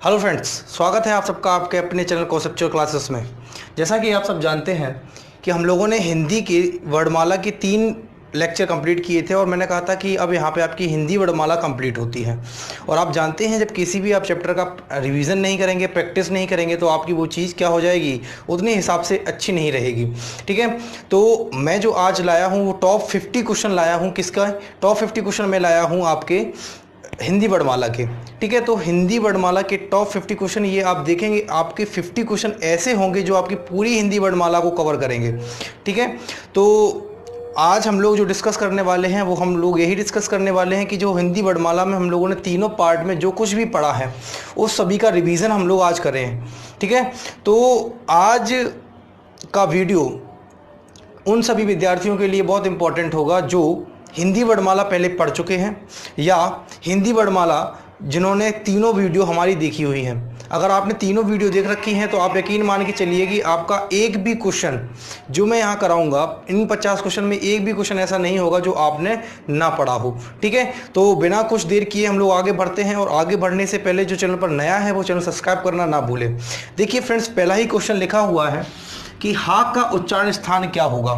Hello friends, स्वागत है आप सबका आपके अपने चैनल कॉन्सेप्चुअल क्लासेस में। जैसा कि आप सब जानते हैं कि हम लोगों ने हिंदी की वर्णमाला की 3 लेक्चर कंप्लीट किए थे और मैंने कहा था कि अब यहाँ पे आपकी हिंदी वर्णमाला कंप्लीट होती है। और आप जानते हैं जब किसी भी आप चैप्टर का रिवीजन नहीं करेंगे, प्रैक्टिस नहीं करेंगे तो आपकी वो चीज़ क्या हो जाएगी, उतने हिसाब से अच्छी नहीं रहेगी। ठीक है, तो मैं जो आज लाया हूँ वो टॉप 50 क्वेश्चन लाया हूँ। किसका? टॉप 50 क्वेश्चन मैं लाया हूँ आपके हिंदी वर्णमाला के। ठीक है, तो हिंदी वर्णमाला के टॉप 50 क्वेश्चन ये आप देखेंगे, आपके 50 क्वेश्चन ऐसे होंगे जो आपकी पूरी हिंदी वर्णमाला को कवर करेंगे। ठीक है, तो आज हम लोग जो डिस्कस करने वाले हैं वो हम लोग यही डिस्कस करने वाले हैं कि जो हिंदी वर्णमाला में हम लोगों ने तीनों पार्ट में जो कुछ भी पढ़ा है उस सभी का रिवीजन हम लोग आज करें हैं। ठीक है, तो आज का वीडियो उन सभी विद्यार्थियों के लिए बहुत इंपॉर्टेंट होगा जो हिंदी वर्णमाला पहले पढ़ चुके हैं या हिंदी वर्णमाला जिन्होंने तीनों वीडियो हमारी देखी हुई हैं। अगर आपने तीनों वीडियो देख रखी हैं तो आप यकीन मान के चलिए कि आपका एक भी क्वेश्चन जो मैं यहाँ कराऊंगा, इन 50 क्वेश्चन में एक भी क्वेश्चन ऐसा नहीं होगा जो आपने ना पढ़ा हो। ठीक है, तो बिना कुछ देर किए हम लोग आगे बढ़ते हैं। और आगे बढ़ने से पहले जो चैनल पर नया है वो चैनल सब्सक्राइब करना ना भूलें। देखिए फ्रेंड्स, पहला ही क्वेश्चन लिखा हुआ है कि हा का उच्चारण स्थान क्या होगा।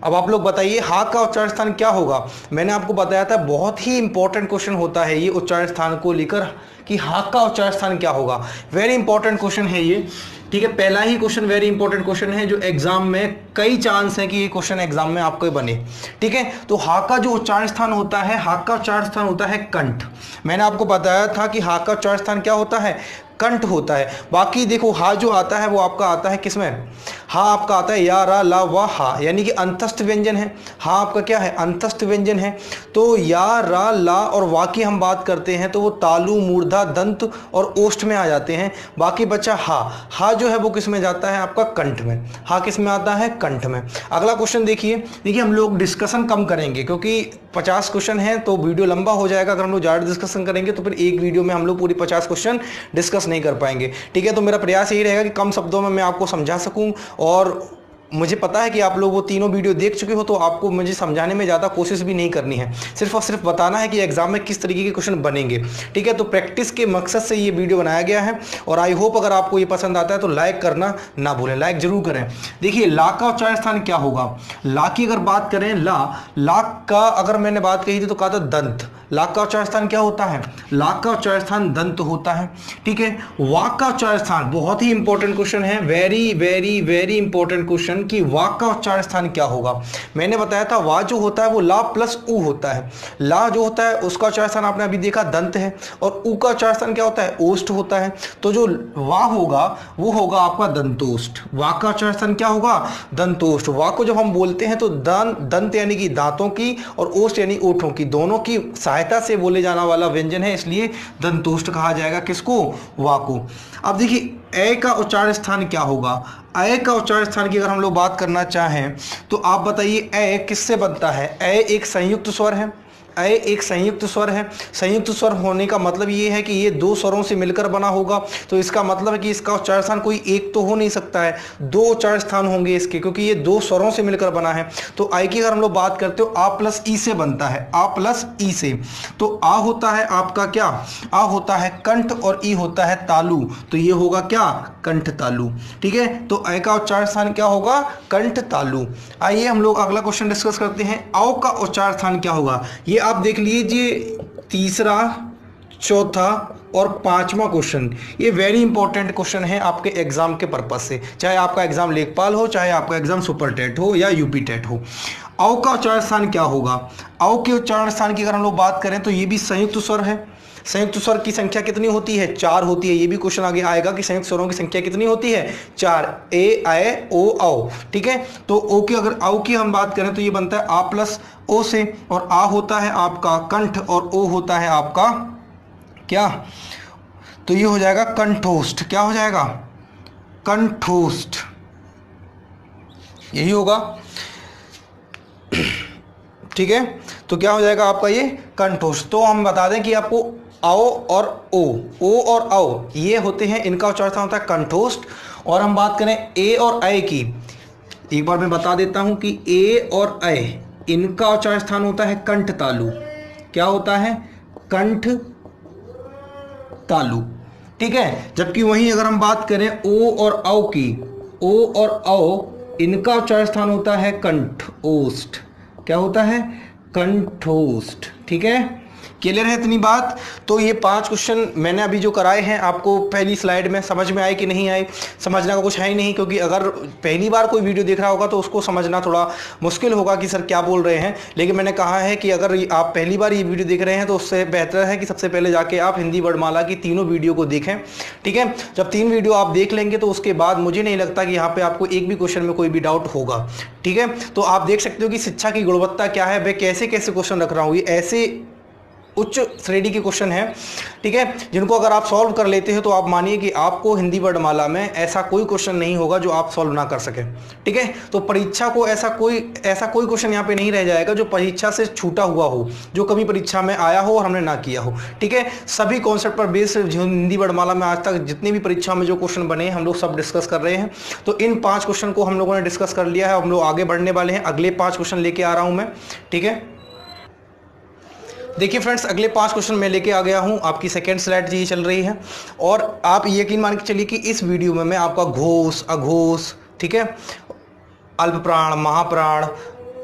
अब आप लोग बताइए हा का उच्चारण स्थान क्या होगा। मैंने आपको बताया था बहुत ही इंपॉर्टेंट क्वेश्चन होता है ये उच्चारण स्थान को लेकर कि हा का उच्चारण स्थान क्या होगा। वेरी इंपॉर्टेंट क्वेश्चन है ये। ठीक है, पहला ही क्वेश्चन वेरी इंपॉर्टेंट क्वेश्चन है जो एग्जाम में कई चांस है कि ये क्वेश्चन एग्जाम में आपको बने। ठीक है, तो हा का जो उच्चारण स्थान होता है, हा का उच्चारण स्थान होता है कंठ। मैंने आपको बताया था कि हा का उच्चारण स्थान क्या होता है, कंठ होता है। बाकी देखो हा जो आता है वो आपका आता है किसमें, हा आपका आता है या रा ला वा हा, यानी कि अंतस्थ व्यंजन है। हा आपका क्या है, अंतस्थ व्यंजन है। तो या रा ला और वा की हम बात करते हैं तो वो तालु मूर्धा दंत और ओष्ठ में आ जाते हैं। बाकी बचा हा, हा जो है वो किस में जाता है, आपका कंठ में। हा किस में आता है, कंठ में। अगला क्वेश्चन देखिए हम लोग डिस्कशन कम करेंगे क्योंकि 50 क्वेश्चन है तो वीडियो लंबा हो जाएगा। अगर हम लोग ज़्यादा डिस्कशन करेंगे तो फिर एक वीडियो में हम लोग पूरी 50 क्वेश्चन डिस्कस नहीं कर पाएंगे। ठीक है, तो मेरा प्रयास यही रहेगा कि कम शब्दों में मैं आपको समझा सकूं। और मुझे पता है कि आप लोग वो तीनों वीडियो देख चुके हो तो आपको मुझे समझाने में ज़्यादा कोशिश भी नहीं करनी है, सिर्फ और सिर्फ बताना है कि एग्जाम में किस तरीके के क्वेश्चन बनेंगे। ठीक है, तो प्रैक्टिस के मकसद से ये वीडियो बनाया गया है और आई होप अगर आपको ये पसंद आता है तो लाइक करना ना भूलें, लाइक जरूर करें। देखिए ला का उच्चारण स्थान क्या होगा। ला की अगर बात करें, ला का अगर मैंने बात कही थी तो कहा था दंत। ला का उच्चारण स्थान क्या होता है, ला का उच्चारण स्थान दंत होता है। ठीक है, वाक का उच्चारण स्थान बहुत ही इंपॉर्टेंट क्वेश्चन है, very very very important question कि वाक का उच्चारण स्थान क्या होगा। मैंने बताया था वा जो होता है वो ला प्लस उ होता है। ला जो होता है उसका उच्चारण स्थान आपने अभी देखा दंत है और उ का उच्चारण स्थान क्या होता है, ओष्ठ होता है। तो जो वा होगा वो होगा आपका दंतोष्ठ। वा का उच्चारण स्थान क्या होगा, दंतोष्ठ। वा को जब हम बोलते हैं तो दंत यानी कि दांतों की और ओष्ठ यानी ओठों की, दोनों की सहायता से बोले जाना वाला व्यंजन है, इसलिए दंतोष्ठ कहा जाएगा किसको, वा को। अब देखिए ए का उच्चारण स्थान क्या होगा। ए का उच्चारण स्थान की अगर हम लोग बात करना चाहें तो आप बताइए ए किससे बनता है। ए एक संयुक्त स्वर है, ए एक संयुक्त स्वर है। संयुक्त स्वर होने का मतलब ये है कि ये 2 स्वरों से मिलकर बना होगा, तो इसका मतलब है कि इसका उच्चारण स्थान कोई एक तो हो नहीं सकता है, 2 उच्चारण स्थान होंगे इसके, क्योंकि ये 2 स्वरों से मिलकर बना है। तो आई की अगर हम लोग बात करते हो आ प्लस ई से बनता है, आ प्लस ई से। तो आ होता है आपका क्या, आ होता है कंठ और ई होता है तालु, तो ये होगा क्या, कंठ तालु। ठीक है, तो ए का उच्चारण स्थान क्या होगा, कंठ तालु। आइए हम लोग अगला क्वेश्चन डिस्कस करते हैं, औ का उच्चारण स्थान क्या होगा। ये आप देख लीजिए तीसरा, चौथा और 5वां क्वेश्चन, ये वेरी इंपॉर्टेंट क्वेश्चन है आपके एग्जाम के पर्पज से, चाहे आपका एग्जाम लेखपाल हो, चाहे आपका एग्जाम सुपर टेट हो या यूपी टेट हो। औ का उच्चारण स्थान क्या होगा। औ के उच्चारण स्थान की अगर हम लोग बात करें तो ये भी संयुक्त स्वर है। संयुक्त स्वर की संख्या कितनी होती है, 4 होती है। ये भी क्वेश्चन आगे आएगा कि संयुक्त स्वरों की संख्या कितनी होती है, 4, ए ए ओ औ। ठीक है, तो ओ की अगर औ की हम बात करें तो ये बनता है आ प्लस ओ से, और आ होता है आपका कंठ और ओ होता है आपका क्या, तो ये हो जाएगा कंठोष्ठ। क्या हो जाएगा, कंठोष्ठ, यही होगा। ठीक है, तो क्या हो जाएगा आपका ये कंठोष्ठ। तो हम बता दें कि आपको आओ और ओ और औ ये होते हैं, इनका उच्चारण होता है कंठोष्ठ। और हम बात करें ए और ऐ की, एक बार मैं बता देता हूं कि ए और ऐ इनका उच्चारण स्थान होता है कंठ तालु। क्या होता है, कंठ तालु। ठीक है। जबकि वहीं अगर हम बात करें ओ और औ की, ओ और औ इनका उच्चारण स्थान होता है कंठ ओष्ठ। क्या होता है? कंठोष्ठ। ठीक है, क्लियर है इतनी बात? तो ये 5 क्वेश्चन मैंने अभी जो कराए हैं आपको पहली स्लाइड में समझ में आए कि नहीं आए? समझने का कुछ है ही नहीं, क्योंकि अगर पहली बार कोई वीडियो देख रहा होगा तो उसको समझना थोड़ा मुश्किल होगा कि सर क्या बोल रहे हैं। लेकिन मैंने कहा है कि अगर आप पहली बार ये वीडियो देख रहे हैं तो उससे बेहतर है कि सबसे पहले जाके आप हिंदी वर्णमाला की तीनों वीडियो को देखें। ठीक है, जब 3 वीडियो आप देख लेंगे तो उसके बाद मुझे नहीं लगता कि यहाँ पे आपको एक भी क्वेश्चन में कोई भी डाउट होगा। ठीक है, तो आप देख सकते हो कि शिक्षा की गुणवत्ता क्या है, मैं कैसे कैसे क्वेश्चन रख रहा हूँ। ये ऐसे उच्च श्रेणी के क्वेश्चन हैं, ठीक है, जिनको अगर आप सॉल्व कर लेते हो तो आप मानिए कि आपको हिंदी वर्णमाला में ऐसा कोई क्वेश्चन नहीं होगा जो आप सॉल्व ना कर सकें। ठीक है, तो परीक्षा को ऐसा कोई क्वेश्चन यहाँ पे नहीं रह जाएगा जो परीक्षा से छूटा हुआ हो, जो कभी परीक्षा में आया हो और हमने ना किया हो। ठीक है, सभी कॉन्सेप्ट पर बेस हिंदी वर्णमाला में आज तक जितनी भी परीक्षा में जो क्वेश्चन बने हम लोग सब डिस्कस कर रहे हैं। तो इन 5 क्वेश्चन को हम लोगों ने डिस्कस कर लिया है, हम लोग आगे बढ़ने वाले हैं। अगले 5 क्वेश्चन लेके आ रहा हूं मैं। ठीक है, देखिए फ्रेंड्स, अगले 5 क्वेश्चन मैं लेके आ गया हूं। आपकी सेकेंड स्लाइड ये चल रही है और आप यकीन मान के चलिए कि इस वीडियो में मैं आपका घोष, अघोष, ठीक है, अल्प प्राण, महाप्राण,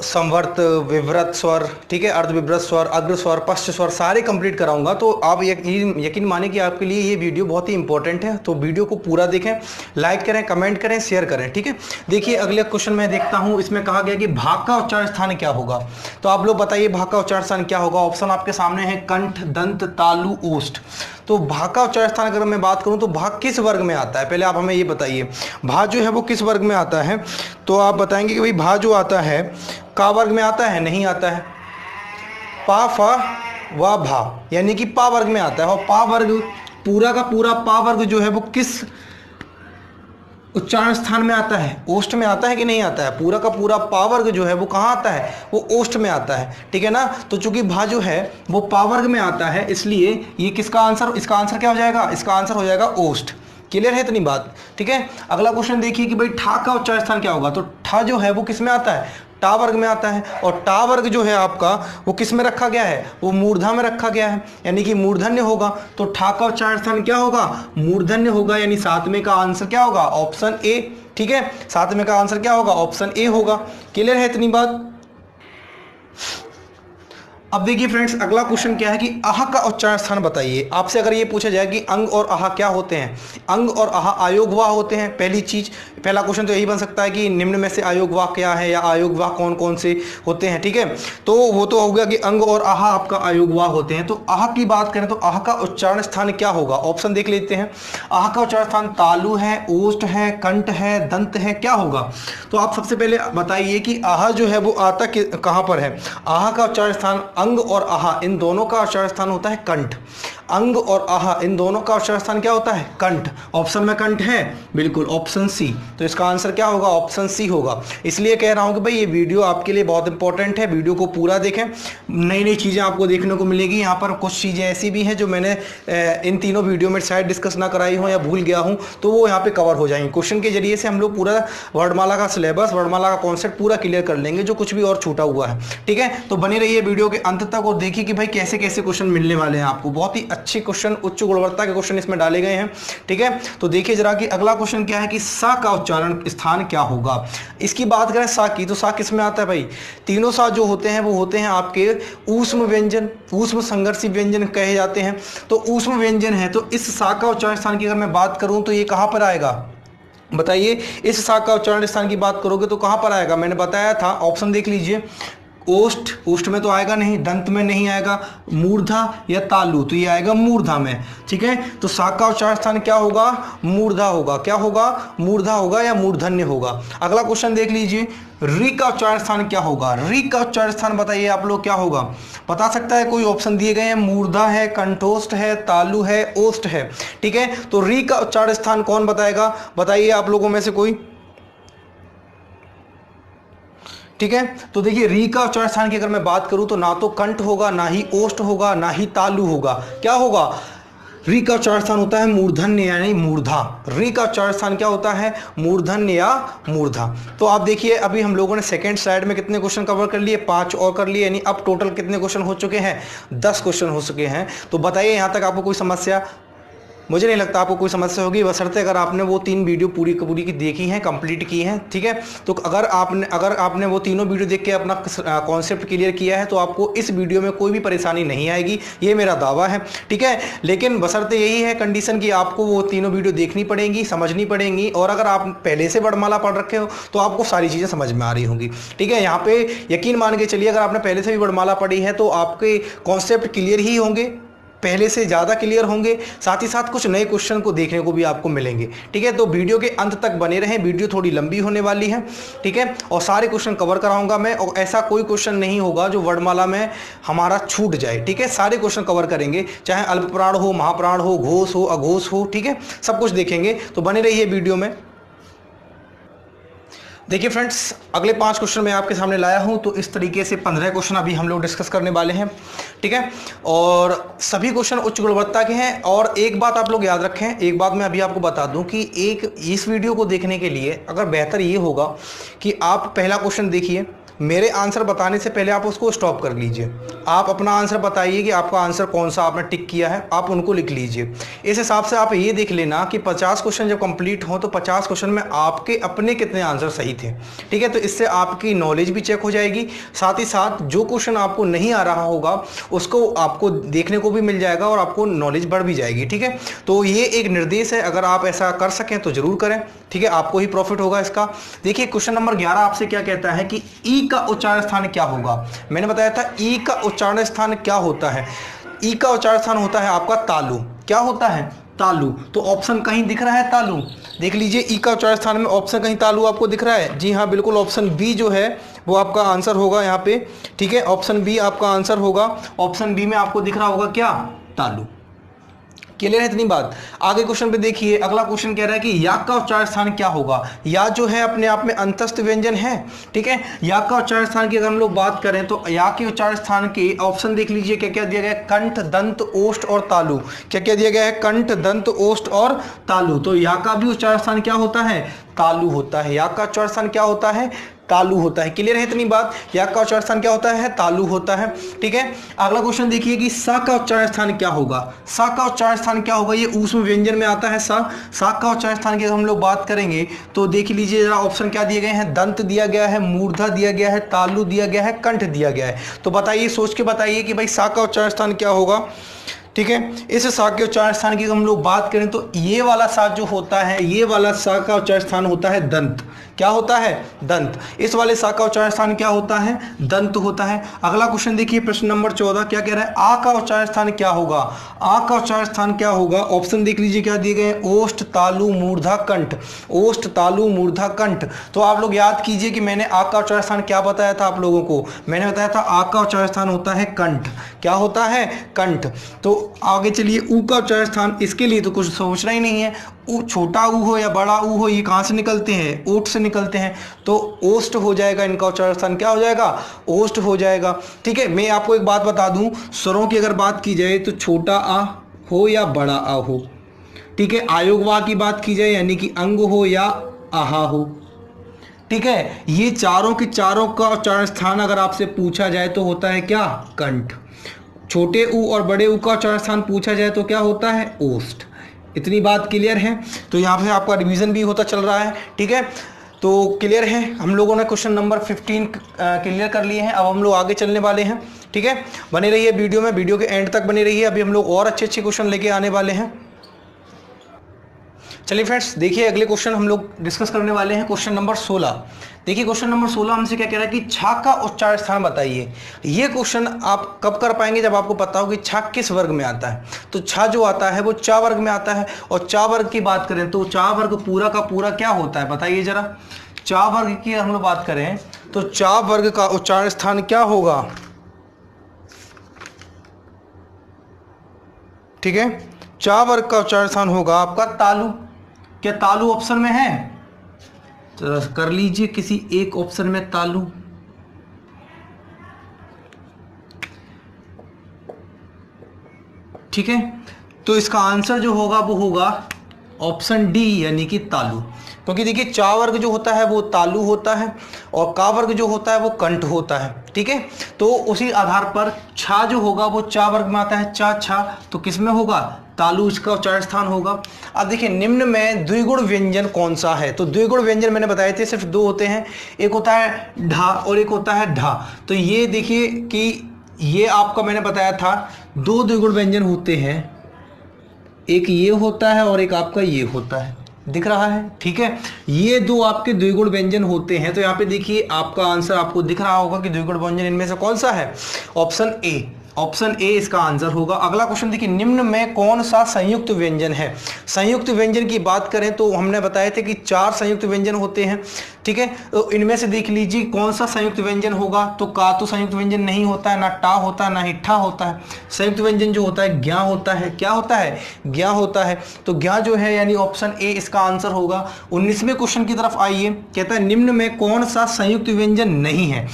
संवर्त, विव्रत स्वर, ठीक है, अर्धविव्रत स्वर, अग्र स्वर, पश्च स्वर सारे कंप्लीट कराऊंगा। तो आप यकीन माने कि आपके लिए ये वीडियो बहुत ही इंपॉर्टेंट है। तो वीडियो को पूरा देखें, लाइक करें, कमेंट करें, शेयर करें। ठीक है, देखिए अगले क्वेश्चन में देखता हूं, इसमें कहा गया कि भाग का उच्चारण स्थान क्या होगा। तो आप लोग बताइए भाग का उच्चारण स्थान क्या होगा। ऑप्शन आपके सामने है कंठ, दंत, तालु, ओष्ठ। तो भाग का उच्चारण स्थान अगर मैं बात करूं तो भाग किस वर्ग में आता है, पहले आप हमें ये बताइए। भा जो है वो किस वर्ग में आता है? तो आप बताएंगे कि भाई भा जो आता है का वर्ग में आता है? नहीं आता है। पा, फा, वा, भा, यानी कि पा वर्ग में आता है। और पा वर्ग पूरा का पूरा पा वर्ग जो है वो किस उच्चारण स्थान में आता है? ओष्ठ में आता है कि नहीं आता है? पूरा का पूरा पा वर्ग जो है वो कहाँ आता है? वो ओष्ठ में आता है। ठीक है ना, तो चूंकि भा जो है वो पा वर्ग में आता है, इसलिए ये किसका आंसर, इसका आंसर क्या हो जाएगा? इसका आंसर हो जाएगा ओष्ठ। क्लियर है इतनी बात? ठीक है, अगला क्वेश्चन देखिए कि भाई ठा का उच्चारण स्थान क्या होगा। तो ठा जो है वो किस में आता है? टा वर्ग में आता है। और टा वर्ग जो है आपका वो किस में रखा गया है? वो मूर्धा में रखा गया है, यानी कि मूर्धन्य होगा। तो ठा का उच्चारण स्थान क्या होगा? मूर्धन्य होगा, यानी 7वें का आंसर क्या होगा? Option A. ठीक है, 7वें का आंसर क्या होगा? ऑप्शन ए होगा। क्लियर है इतनी बात? अब देखिए फ्रेंड्स, अगला क्वेश्चन क्या है कि आह का उच्चारण स्थान बताइए। आपसे अगर ये पूछा जाए कि अंग और आह क्या होते हैं, अंग और आह आयोगवाह होते हैं। पहला क्वेश्चन तो यही बन सकता है कि निम्न में से आयोगवाह क्या है या आयोगवाह कौन कौन से होते हैं। ठीक है, तो वो तो हो गया कि अंग और आह आपका आयोगवाह होते हैं। तो आह की बात करें तो आह का उच्चारण स्थान क्या होगा? ऑप्शन देख लेते हैं। आह का उच्चारण स्थान तालु है, ओष्ठ है, कंठ है, दंत है, क्या होगा? तो आप सबसे पहले बताइए कि आह जो है वो आता कहाँ पर है? आह का उच्चारण स्थान अंग और आह इन दोनों का उच्चारण स्थान होता है कंठ। अंग और आह इन दोनों का उच्चारण स्थान क्या होता है? कंठ। ऑप्शन में कंठ है, बिल्कुल ऑप्शन सी। तो इसका आंसर क्या होगा? ऑप्शन सी होगा। इसलिए कह रहा हूं कि भाई ये वीडियो आपके लिए बहुत इंपॉर्टेंट है, वीडियो को पूरा देखें। नई नई चीज़ें आपको देखने को मिलेगी। यहाँ पर कुछ चीज़ें ऐसी भी हैं जो मैंने इन तीनों वीडियो में शायद डिस्कस ना कराई हो या भूल गया हूँ, तो वो यहाँ पे कवर हो जाएंगे। क्वेश्चन के जरिए से हम लोग पूरा वर्णमाला का सिलेबस, वर्णमाला का कॉन्सेप्ट पूरा क्लियर कर लेंगे, जो कुछ भी और छूटा हुआ है। ठीक है, तो बने रहिए वीडियो के अंत तक और देखिए कि भाई कैसे कैसे क्वेश्चन मिलने वाले हैं आपको। बहुत ही अच्छे क्वेश्चन, उच्च गुणवत्ता के क्वेश्चन इसमें डाले गए हैं। ठीक है, तो देखिए जरा कि अगला क्वेश्चन क्या है कि सा का उच्चारण स्थान क्या होगा। इसकी बात करें सा की, तो सा किस में आता है भाई? तीनों सा जो होते हैं वो होते हैं आपके ऊष्म व्यंजन, ऊष्म संघर्षी व्यंजन कहे जाते हैं। तो ऊष्म व्यंजन है, तो इस सा का उच्चारण स्थान की अगर मैं बात करूं तो ये कहां पर आएगा? बताइए, इस सा का उच्चारण स्थान की बात करोगे तो कहां पर आएगा? मैंने बताया था, ऑप्शन देख लीजिए। ओष्ठ, ओष्ठ में तो आएगा नहीं, दंत में नहीं आएगा, मूर्धा या तालु, तो ये आएगा मूर्धा में। ठीक है, तो सा का उच्चारण स्थान क्या होगा? मूर्धा होगा। क्या होगा? मूर्धा होगा या मूर्धन्य होगा। अगला क्वेश्चन देख लीजिए, री का उच्चारण स्थान क्या होगा? री का उच्चारण स्थान बताइए आप लोग क्या होगा? बता सकता है कोई? ऑप्शन दिए गए हैं, मूर्धा है, कंठोष्ठ है, तालु है, ओष्ठ है। ठीक है, तो री का उच्चारण स्थान कौन बताएगा? बताइए आप लोगों में से कोई। ठीक है, तो देखिए री का उच्चारण स्थान की अगर मैं बात करूं तो ना तो कंठ होगा, ना ही ओष्ठ होगा, ना ही तालु होगा। क्या होगा? री का उच्चारण स्थान होता है मूर्धन्य यानी मूर्धा। री का उच्चारण स्थान क्या होता है? मूर्धन्य या मूर्धा। तो आप देखिए अभी हम लोगों ने सेकंड स्लाइड में कितने क्वेश्चन कवर कर लिए? 5 और कर लिए, यानी अब टोटल कितने क्वेश्चन हो चुके हैं? 10 क्वेश्चन हो चुके हैं। तो बताइए यहाँ तक आपको कोई समस्या? मुझे नहीं लगता आपको कोई समस्या होगी, बशर्ते अगर आपने वो 3 वीडियो पूरी की देखी हैं, कंप्लीट की हैं, ठीक है। तो अगर आपने वो तीनों वीडियो देख के अपना कॉन्सेप्ट क्लियर किया है तो आपको इस वीडियो में कोई भी परेशानी नहीं आएगी, ये मेरा दावा है, ठीक है। लेकिन बशर्ते यही है कंडीशन कि आपको वो तीनों वीडियो देखनी पड़ेंगी, समझनी पड़ेंगी, और अगर आप पहले से वर्णमाला पढ़ रखे हो तो आपको सारी चीज़ें समझ में आ रही होंगी, ठीक है। यहाँ पे यकीन मान के चलिए, अगर आपने पहले से भी वर्णमाला पढ़ी है तो आपके कॉन्सेप्ट क्लियर ही होंगे, पहले से ज़्यादा क्लियर होंगे, साथ ही साथ कुछ नए क्वेश्चन को देखने को भी आपको मिलेंगे, ठीक है। तो वीडियो के अंत तक बने रहें, वीडियो थोड़ी लंबी होने वाली है, ठीक है, और सारे क्वेश्चन कवर कराऊंगा मैं, और ऐसा कोई क्वेश्चन नहीं होगा जो वर्णमाला में हमारा छूट जाए, ठीक है। सारे क्वेश्चन कवर करेंगे, चाहे अल्प प्राण हो, महाप्राण हो, घोष हो, अघोष हो, ठीक है, सब कुछ देखेंगे, तो बने रहिए वीडियो में। देखिए फ्रेंड्स, अगले 5 क्वेश्चन मैं आपके सामने लाया हूं, तो इस तरीके से 15 क्वेश्चन अभी हम लोग डिस्कस करने वाले हैं, ठीक है, और सभी क्वेश्चन उच्च गुणवत्ता के हैं। और एक बात आप लोग याद रखें, एक बात मैं अभी आपको बता दूं कि इस वीडियो को देखने के लिए अगर बेहतर ये होगा कि आप पहला क्वेश्चन देखिए, मेरे आंसर बताने से पहले आप उसको स्टॉप कर लीजिए, आप अपना आंसर बताइए कि आपका आंसर कौन सा आपने टिक किया है, आप उनको लिख लीजिए। इस हिसाब से आप ये देख लेना कि 50 क्वेश्चन जब कंप्लीट हो तो 50 क्वेश्चन में आपके अपने कितने आंसर सही थे, ठीक है। तो इससे आपकी नॉलेज भी चेक हो जाएगी, साथ ही साथ जो क्वेश्चन आपको नहीं आ रहा होगा उसको आपको देखने को भी मिल जाएगा और आपको नॉलेज बढ़ भी जाएगी, ठीक है। तो ये एक निर्देश है, अगर आप ऐसा कर सकें तो जरूर करें, ठीक है, आपको ही प्रॉफिट होगा इसका। देखिए क्वेश्चन नंबर 11 आपसे क्या कहता है कि ई का उच्चारण स्थान क्या होगा। मैंने बताया था ई का उच्चारण स्थान क्या होता है। ई का उच्चारण स्थान होता है आपका तालु। क्या होता है? तालु। तो ऑप्शन कहीं दिख रहा है तालु, देख लीजिए ई का उच्चारण स्थान में ऑप्शन कहीं तालु आपको दिख रहा है? जी हाँ, बिल्कुल ऑप्शन बी जो है वो आपका आंसर होगा यहाँ पे, ठीक है, ऑप्शन बी आपका आंसर होगा। ऑप्शन बी में आपको दिख रहा होगा क्या? तालु। क्लियर है इतनी बात? आगे क्वेश्चन पे देखिए, अगला क्वेश्चन कह रहा है कि या का उच्चारण स्थान क्या होगा। या जो है अपने आप में अंतस्थ व्यंजन है, ठीक है। या का उच्चारण स्थान की अगर हम लोग बात करें तो या के उच्चारण स्थान के ऑप्शन देख लीजिए, क्या क्या दिया गया है? कंठ, दंत, ओष्ठ और तालु। क्या क्या दिया गया है? कंठ, दंत, ओष्ठ और तालु। तो या का भी उच्चारण स्थान क्या होता है? तालु होता है। या का उच्चारण स्थान क्या होता है? तालु होता है। क्लियर है इतनी बात? या का उच्चारण स्थान क्या होता है? तालु होता है, ठीक है। अगला क्वेश्चन देखिए कि सा का उच्चारण स्थान क्या होगा। सा का उच्चारण स्थान क्या होगा? ये ऊष्म व्यंजन में आता है सा। सा का उच्चारण स्थान की अगर हम लोग बात करेंगे तो देख लीजिए जरा ऑप्शन क्या दिए गए हैं। दंत दिया गया है, मूर्धा दिया गया है, तालु दिया गया है, कंठ दिया गया है। तो बताइए, सोच के बताइए कि भाई सा का उच्चारण स्थान क्या होगा, ठीक है। इस सा के उच्चारण स्थान की हम लोग बात करें तो ये वाला सा जो होता है, ये वाला सा का उच्चारण स्थान होता है दंत। क्या होता है? दंत। इस वाले सा का उच्चारण स्थान क्या होता है? दंत होता है। अगला क्वेश्चन देखिए, प्रश्न नंबर 14 क्या कह रहा है? आ का उच्चारण स्थान क्या होगा। आ का उच्चारण स्थान क्या होगा? ऑप्शन देख लीजिए क्या दिए गए? ओष्ठ, तालु, मूर्धा, कंठ। ओष्ठ, तालु, मूर्धा, कंठ। तो आप लोग याद कीजिए कि मैंने आ का उच्चारण स्थान क्या बताया था आप लोगों को? मैंने बताया था आ का उच्चारण स्थान होता है कंठ। क्या होता है? कंठ। तो आगे चलिए, ऊ का उच्चारण स्थान, इसके लिए तो कुछ सोचना ही नहीं है। ऊ, छोटा ऊ हो या बड़ा ऊ हो, ये कहाँ से निकलते हैं? ओठ से निकलते हैं। तो ओष्ठ हो जाएगा इनका उच्चारण स्थान। क्या हो जाएगा? ओष्ठ हो जाएगा, ठीक है। मैं आपको एक बात बता दूं, स्वरों की अगर बात की जाए तो छोटा आ हो या बड़ा आ हो, ठीक है। आयोग वा की बात की जाए यानी कि अंग हो या आहा हो, ठीक है। ये चारों के चारों का उच्चारण स्थान अगर आपसे पूछा जाए तो होता है क्या? कंठ। छोटे ऊ और बड़े ऊ का उच्चारण स्थान पूछा जाए तो क्या होता है? ओष्ठ। इतनी बात क्लियर है? तो यहाँ पे आपका रिवीजन भी होता चल रहा है, ठीक है। तो क्लियर है, हम लोगों ने क्वेश्चन नंबर 15 क्लियर कर लिए हैं। अब हम लोग आगे चलने वाले हैं, ठीक है। बने रहिए वीडियो में, वीडियो के एंड तक बने रहिए, अभी हम लोग और अच्छे अच्छे क्वेश्चन लेके आने वाले हैं। चलिए फ्रेंड्स, देखिए अगले क्वेश्चन हम लोग डिस्कस करने वाले हैं, क्वेश्चन नंबर 16। देखिए क्वेश्चन नंबर 16 हमसे क्या कह रहा है कि छा का उच्चारण स्थान बताइए। ये क्वेश्चन आप कब कर पाएंगे? जब आपको पता हो कि छा किस वर्ग में आता है। तो छा जो आता है वो चा वर्ग में आता है, और चा वर्ग की बात करें तो चा वर्ग पूरा का पूरा क्या होता है बताइए जरा। चा वर्ग की हम लोग बात करें तो चा वर्ग का उच्चारण स्थान क्या होगा, ठीक है। चा वर्ग का उच्चारण स्थान होगा आपका तालु। क्या तालु ऑप्शन में है? तो कर लीजिए किसी एक ऑप्शन में तालु। ठीक है, तो इसका आंसर जो होगा वो होगा ऑप्शन डी यानी कि तालु। क्योंकि देखिए चा वर्ग जो होता है वो तालु होता है और का वर्ग जो होता है वो कंठ होता है। ठीक है। तो उसी आधार पर छा जो होगा वो चा वर्ग में आता है, चा छा, तो किस में होगा, तालु इसका उच्चारण स्थान होगा। अब देखिए निम्न में द्विगुण व्यंजन कौन सा है, तो द्विगुण व्यंजन मैंने बताए थे सिर्फ दो होते हैं, एक होता है ढा और एक होता है ढा। तो ये देखिए कि ये आपका मैंने बताया था दो द्विगुण व्यंजन होते हैं, एक ये होता है और एक आपका ये होता है, दिख रहा है, ठीक है। ये दो आपके द्विगुण व्यंजन होते हैं। तो यहाँ पे देखिए आपका आंसर आपको दिख रहा होगा कि द्विगुण व्यंजन इनमें से कौन सा है, ऑप्शन ए, ऑप्शन ए इसका आंसर होगा। अगला क्वेश्चन देखिए, निम्न में कौन सा संयुक्त व्यंजन है। संयुक्त व्यंजन की बात करें तो हमने बताए थे कि 4 संयुक्त व्यंजन होते हैं, ठीक है। तो इनमें से देख लीजिए कौन सा संयुक्त व्यंजन होगा, तो का तो संयुक्त व्यंजन नहीं होता है, ना टा होता है, ना ही ठा होता है। संयुक्त व्यंजन जो होता है ज्ञा होता है, क्या होता है, ज्ञा होता है। तो ज्ञा जो है यानी ऑप्शन ए इसका आंसर होगा। 19वें क्वेश्चन की तरफ आइए, कहता है निम्न में कौन सा संयुक्त व्यंजन नहीं है।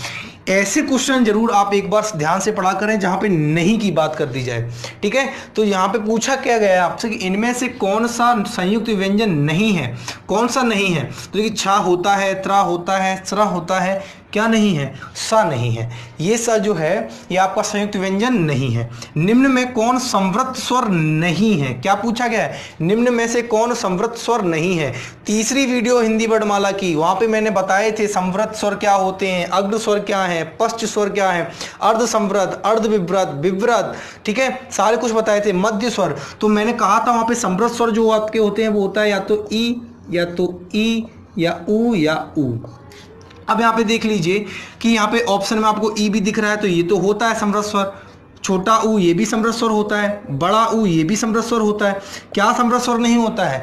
ऐसे क्वेश्चन जरूर आप एक बार ध्यान से पढ़ा करें जहां पे नहीं की बात कर दी जाए, ठीक है। तो यहां पे पूछा क्या गया है आपसे कि इनमें से कौन सा संयुक्त व्यंजन नहीं है, कौन सा नहीं है। तो देखिए छा होता है, त्रा होता है, स्रा होता है, क्या नहीं है, सा नहीं है। ये सा जो है ये आपका संयुक्त व्यंजन नहीं है। निम्न में कौन संवृत स्वर नहीं है, क्या पूछा गया है, निम्न में से कौन संवृत स्वर नहीं है। तीसरी वीडियो हिंदी वर्णमाला की, वहां पे मैंने बताए थे संवृत स्वर क्या होते हैं, अग्र स्वर क्या है, पश्च स्वर क्या है, अर्ध संवृत, अर्ध विव्रत, विव्रत, ठीक है, सारे कुछ बताए थे। मध्य स्वर, तो मैंने कहा था वहां पे संवृत स्वर जो आपके होते हैं वो होता है या तो ई, या तो ई, या ऊ, या ऊ। अब यहाँ पे देख लीजिए कि यहाँ पे ऑप्शन में आपको ई भी दिख रहा है, तो ये तो होता है समृत स्वर। छोटा ऊ ये भी समृत स्वर होता है, बड़ा ऊ ये भी समृत स्वर होता है। क्या समृत स्वर नहीं होता है,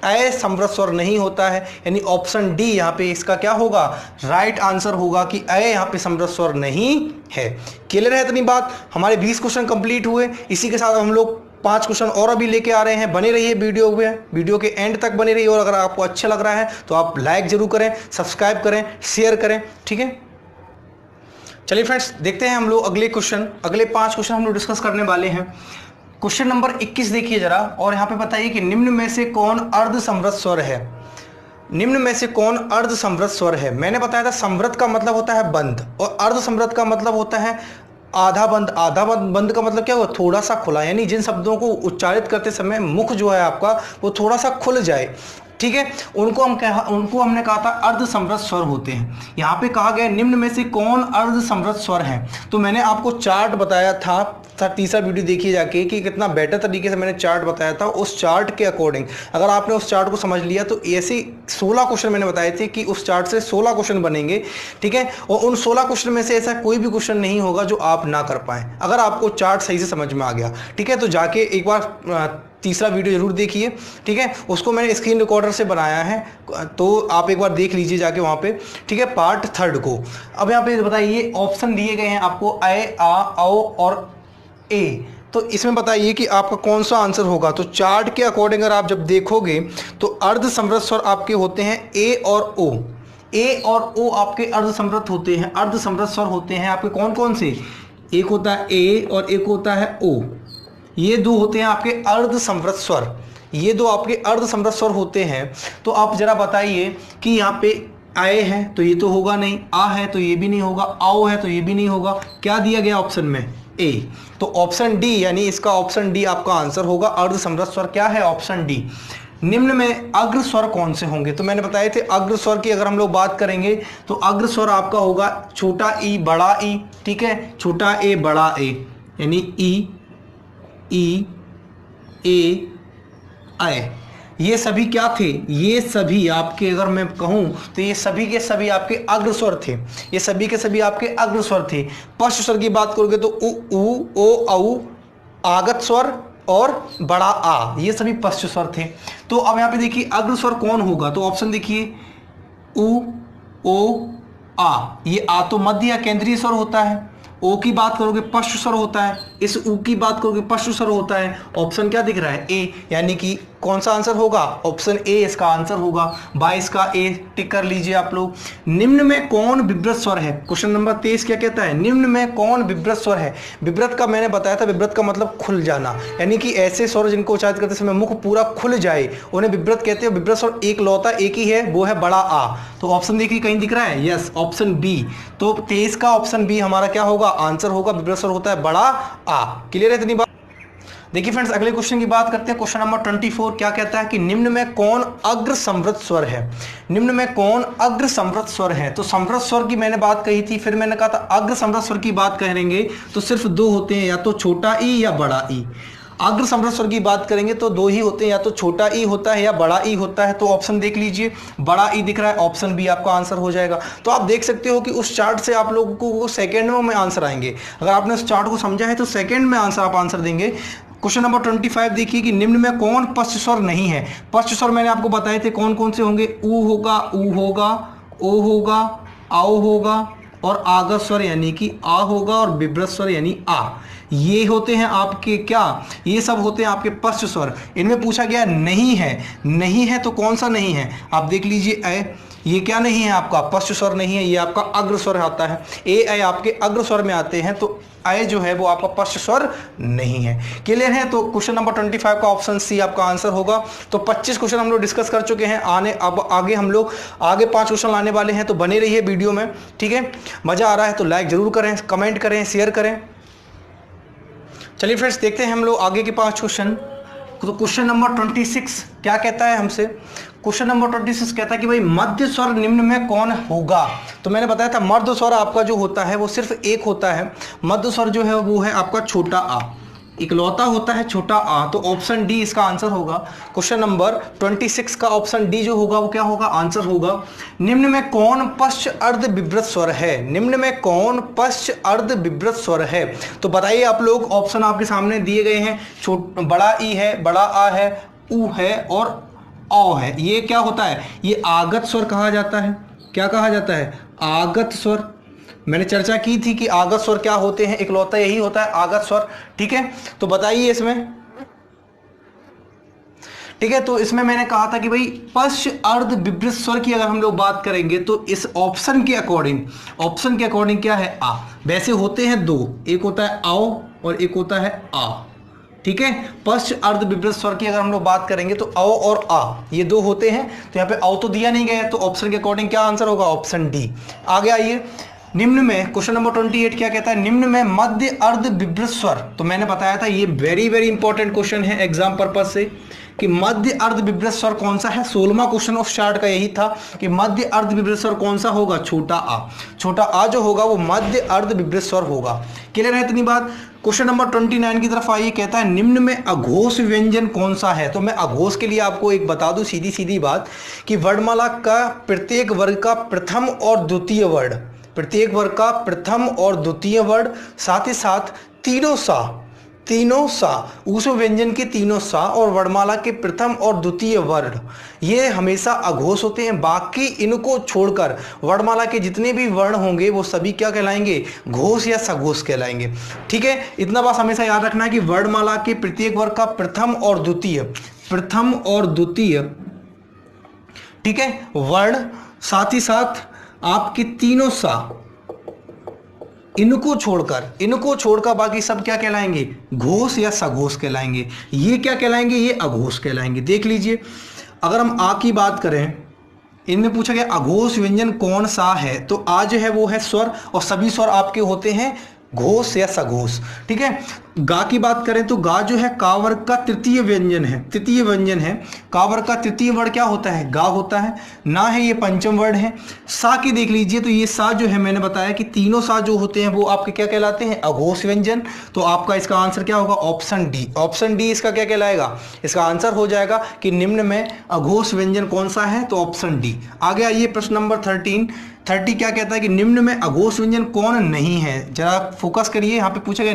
अ समृत स्वर नहीं होता है, यानी ऑप्शन डी यहाँ पे इसका क्या होगा, राइट आंसर होगा कि अ यहाँ पे समृत स्वर नहीं है। क्लियर है इतनी बात। हमारे 20 क्वेश्चन कंप्लीट हुए। इसी के साथ हम लोग 5 क्वेश्चन और अभी लेके आ रहे हैं। बने रहिए वीडियो में, वीडियो के एंड तक बने रहिए। और अगर आपको अच्छा लग रहा है तो आप लाइक जरूर करें, सब्सक्राइब करें, शेयर करें, ठीक है। चलिए फ्रेंड्स देखते हैं हम लोग अगले क्वेश्चन, अगले 5 क्वेश्चन हम लोग डिस्कस करने वाले हैं। क्वेश्चन नंबर 21 देखिए जरा, और यहाँ पे बताइए कि निम्न में से कौन अर्ध समृत स्वर है। निम्न में से कौन अर्ध समृत स्वर है। मैंने बताया था समृत का मतलब होता है बंद और अर्ध समृत का मतलब होता है आधा बंद। आधा बंद का मतलब क्या हुआ, थोड़ा सा खुला, यानी जिन शब्दों को उच्चारित करते समय मुख जो है आपका वो थोड़ा सा खुल जाए, ठीक है, उनको हमने कहा था अर्ध समृत स्वर होते हैं। यहाँ पे कहा गया निम्न में से कौन अर्ध समृत स्वर है। तो मैंने आपको चार्ट बताया था, तीसरा वीडियो देखिए जाके कि कितना बेटर तरीके से मैंने चार्ट बताया था। उस चार्ट के अकॉर्डिंग अगर आपने उस चार्ट को समझ लिया तो ऐसे 16 क्वेश्चन मैंने बताए थे कि उस चार्ट से 16 क्वेश्चन बनेंगे, ठीक है। और उन 16 क्वेश्चन में से ऐसा कोई भी क्वेश्चन नहीं होगा जो आप ना कर पाएं, अगर आपको चार्ट सही से समझ में आ गया, ठीक है। तो जाके एक बार तीसरा वीडियो जरूर देखिए, ठीक है। उसको मैंने स्क्रीन रिकॉर्डर से बनाया है, तो आप एक बार देख लीजिए जाके वहाँ पे, ठीक है, पार्ट 3 को। अब यहाँ पे बताइए ऑप्शन दिए गए हैं आपको अ, आ, औ और ए। तो इसमें बताइए कि आपका कौन सा आंसर होगा। तो चार्ट के अकॉर्डिंग अगर आप जब देखोगे तो अर्ध समृत स्वर आपके होते हैं ए और ओ। ए और ओ आपके अर्ध समृत होते हैं, अर्ध समृत स्वर होते हैं आपके कौन कौन से, एक होता है ए और एक होता है ओ। ये दो होते हैं आपके अर्ध समृत स्वर, ये दो आपके अर्ध समृत स्वर होते हैं। तो आप जरा बताइए कि यहाँ पे आए है तो ये तो होगा नहीं, आ है तो ये भी नहीं होगा, आओ है तो ये भी नहीं होगा। क्या दिया गया ऑप्शन में, ए। तो ऑप्शन डी यानी इसका ऑप्शन डी आपका आंसर होगा। अर्ध समृत स्वर क्या है, ऑप्शन डी। निम्न में अग्र स्वर कौन से होंगे। तो मैंने बताए थे अग्र स्वर की अगर हम लोग बात करेंगे तो अग्र स्वर आपका होगा छोटा ई बड़ा ई, ठीक है, छोटा ए बड़ा ए, यानी ई ए आए। ये सभी क्या थे, ये सभी आपके अगर मैं कहूं तो ये सभी के सभी आपके अग्र स्वर थे, ये सभी के सभी आपके अग्र स्वर थे। पश्च स्वर की बात करोगे तो उ ओ औ, आगत स्वर और बड़ा आ, ये सभी पश्च स्वर थे। तो अब यहाँ पे देखिए अग्र स्वर कौन होगा। तो ऑप्शन देखिए उ ओ आ, ये आ तो मध्य या केंद्रीय स्वर होता है, ओ की बात करोगे पश्च स्वर होता है, इस ऊ की बात करोगे पश्च स्वर होता है। ऑप्शन क्या दिख रहा है? ए, यानी कि कौन सा आंसर होगा? ऑप्शन ए इसका आंसर होगा। 22 का ए टिक कर लीजिए आप लोग। निम्न में कौन विब्रत स्वर है? क्वेश्चन नंबर 23 क्या कहता है? निम्न में कौन विब्रत स्वर है? विब्रत का मैंने बताया था, विब्रत का मतलब खुल जाना, यानी कि ऐसे स्वर जिनको उच्चारित करते समय मुख पूरा खुल जाए उन्हें विब्रत कहते हैं। विब्रत स्वर एक लौता एक ही है, वो है बड़ा आ। तो ऑप्शन देखिए कहीं दिख रहा है, यस ऑप्शन बी। तो 23 का ऑप्शन बी हमारा क्या होगा? आंसर होगा। विब्रत स्वर होता है बड़ा आ। क्लियर है इतनी बात? देखिए फ्रेंड्स, अगले क्वेश्चन की बात करते हैं। क्वेश्चन नंबर 24 क्या कहता है कि निम्न में कौन अग्र समृद्ध स्वर है? निम्न में कौन अग्र समृद्ध स्वर है? तो समृद्ध स्वर की मैंने बात कही थी, फिर मैंने कहा था अग्र समृद्ध स्वर की बात करेंगे तो सिर्फ दो होते हैं, या तो छोटा ई या बड़ा ई। अग्र समृद्ध स्वर की बात करेंगे तो दो ही होते हैं, या तो छोटा ई होता है या बड़ा ई होता है। तो ऑप्शन देख लीजिए, बड़ा ई दिख रहा है, ऑप्शन बी आपका आंसर हो जाएगा। तो आप देख सकते हो कि उस चार्ट से आप लोगों को सेकेंडों में आंसर आएंगे। अगर आपने उस चार्ट को समझा है तो सेकेंड में आप आंसर देंगे। क्वेश्चन नंबर 25 देखिए कि निम्न में कौन पश्च स्वर नहीं है? पश्च स्वर मैंने आपको बताए थे कौन कौन से होंगे। ऊ होगा, ऊ होगा, ओ होगा, आओ होगा और आगत स्वर यानी कि आ होगा और विब्रत स्वर यानी आ। ये होते हैं आपके क्या? ये सब होते हैं आपके पश्च स्वर। इनमें पूछा गया नहीं है, नहीं है तो कौन सा नहीं है? आप देख लीजिए, ए ये क्या नहीं है आपका? पश्च स्वर नहीं है, ये आपका अग्र स्वर आता है। ए आपके अग्र स्वर में आते हैं, तो आय जो है वो आपका पश्च स्वर नहीं है। क्लियर है? तो क्वेश्चन नंबर 25 का ऑप्शन सी आपका आंसर होगा। तो 25 क्वेश्चन हम लोग डिस्कस कर चुके हैं। अब आगे हम लोग 5 क्वेश्चन लाने वाले हैं, तो बने रहिए वीडियो में। ठीक है, मजा आ रहा है तो लाइक जरूर करें, कमेंट करें, शेयर करें। चलिए फ्रेंड्स, देखते हैं हम लोग आगे के 5 क्वेश्चन। तो क्वेश्चन नंबर 26 क्या कहता है हमसे? क्वेश्चन नंबर 26 कहता है कि भाई मध्य स्वर निम्न में कौन होगा? तो मैंने बताया था मध्य स्वर आपका जो होता है वो सिर्फ एक होता है। मध्य स्वर जो है वो है आपका छोटा आ, इकलौता होता है छोटा आ। तो ऑप्शन डी इसका आंसर होगा। क्वेश्चन नंबर 26 का ऑप्शन डी जो होगा वो क्या होगा? आंसर होगा। निम्न में कौन पश्च अर्ध विब्रत स्वर है? निम्न में कौन पश्च अर्ध विब्रत स्वर है? तो बताइए आप लोग, ऑप्शन आपके सामने दिए गए हैं। बड़ा ई है, बड़ा आ है, ऊ है और औ है। ये क्या होता है? ये आगत स्वर कहा जाता है। क्या कहा जाता है? आगत स्वर। मैंने चर्चा की थी कि आगत स्वर क्या होते हैं, इकलौता यही होता है आगत स्वर। ठीक है, तो बताइए इसमें। ठीक है, तो इसमें मैंने कहा था कि भाई पश्च अर्ध विब्रत स्वर की अगर हम लोग बात करेंगे तो इस ऑप्शन के अकॉर्डिंग क्या है? आ। वैसे होते हैं दो, एक होता है आओ और एक होता है आ। ठीक है, पश्च अर्ध विब्रत स्वर की अगर हम लोग बात करेंगे तो औ और आ ये दो होते हैं। तो यहाँ पे औ तो दिया नहीं गया है, तो ऑप्शन के अकॉर्डिंग क्या आंसर होगा? Option D. आगे आइए, निम्न में क्वेश्चन नंबर 28 क्या कहता है? निम्न में मध्य अर्ध विब्रत स्वर। तो मैंने बताया था ये वेरी इंपॉर्टेंट क्वेश्चन है एग्जाम पर्पज से कि मध्य अर्ध विब्रत स्वर कौन सा है। 16वां क्वेश्चन ऑफ चार्ट का यही था कि मध्य अर्ध विब्रत स्वर कौन सा होगा? छोटा आ। छोटा आ जो होगा वो मध्य अर्ध विब्रत स्वर होगा। क्लियर है इतनी बात? क्वेश्चन नंबर 29 की तरफ आइए। कहता है निम्न में अघोष व्यंजन कौन सा है? तो मैं अघोष के लिए आपको एक बता दूं सीधी बात कि वर्णमाला का प्रत्येक वर्ग का प्रथम और द्वितीय वर्ण, प्रत्येक वर्ग का प्रथम और द्वितीय वर्ण, साथ ही साथ तीनों सा उस व्यंजन के तीनों सा और वर्णमाला के प्रथम और द्वितीय वर्ण ये हमेशा अघोष होते हैं। बाकी इनको छोड़कर वर्णमाला के जितने भी वर्ण होंगे वो सभी क्या कहलाएंगे? घोष या सघोष कहलाएंगे। ठीक है, इतना बात हमेशा याद रखना है कि वर्णमाला के प्रत्येक वर्ग का प्रथम और द्वितीय ठीक है वर्ण, साथ ही साथ आपके तीनों सा, इनको छोड़कर बाकी सब क्या कहलाएंगे? घोष या सघोष कहलाएंगे। ये क्या कहलाएंगे? ये अघोष कहलाएंगे। देख लीजिए, अगर हम आ की बात करें, इनमें पूछा गया अघोष व्यंजन कौन सा है, तो आ जो है वो है स्वर और सभी स्वर आपके होते हैं घोष या सघोष। ठीक है, गा की बात करें तो गा जो है का वर्ग का तृतीय व्यंजन है। का वर्ग का तृतीय वर्ण क्या होता है? गा होता है ना, है ये पंचम वर्ण है। सा की देख लीजिए, तो ये सा जो है मैंने बताया कि तीनों सा जो होते हैं वो आपके क्या कहलाते हैं? अघोष व्यंजन। तो आपका इसका आंसर क्या होगा? Option D. ऑप्शन डी इसका क्या कहलाएगा? इसका आंसर हो जाएगा कि निम्न में अघोष व्यंजन कौन सा है? तो ऑप्शन डी। आगे आइए, प्रश्न नंबर 30 क्या कहता है कि निम्न में अघोष व्यंजन कौन नहीं है? जरा फोकस करिए, यहाँ पे पूछा गया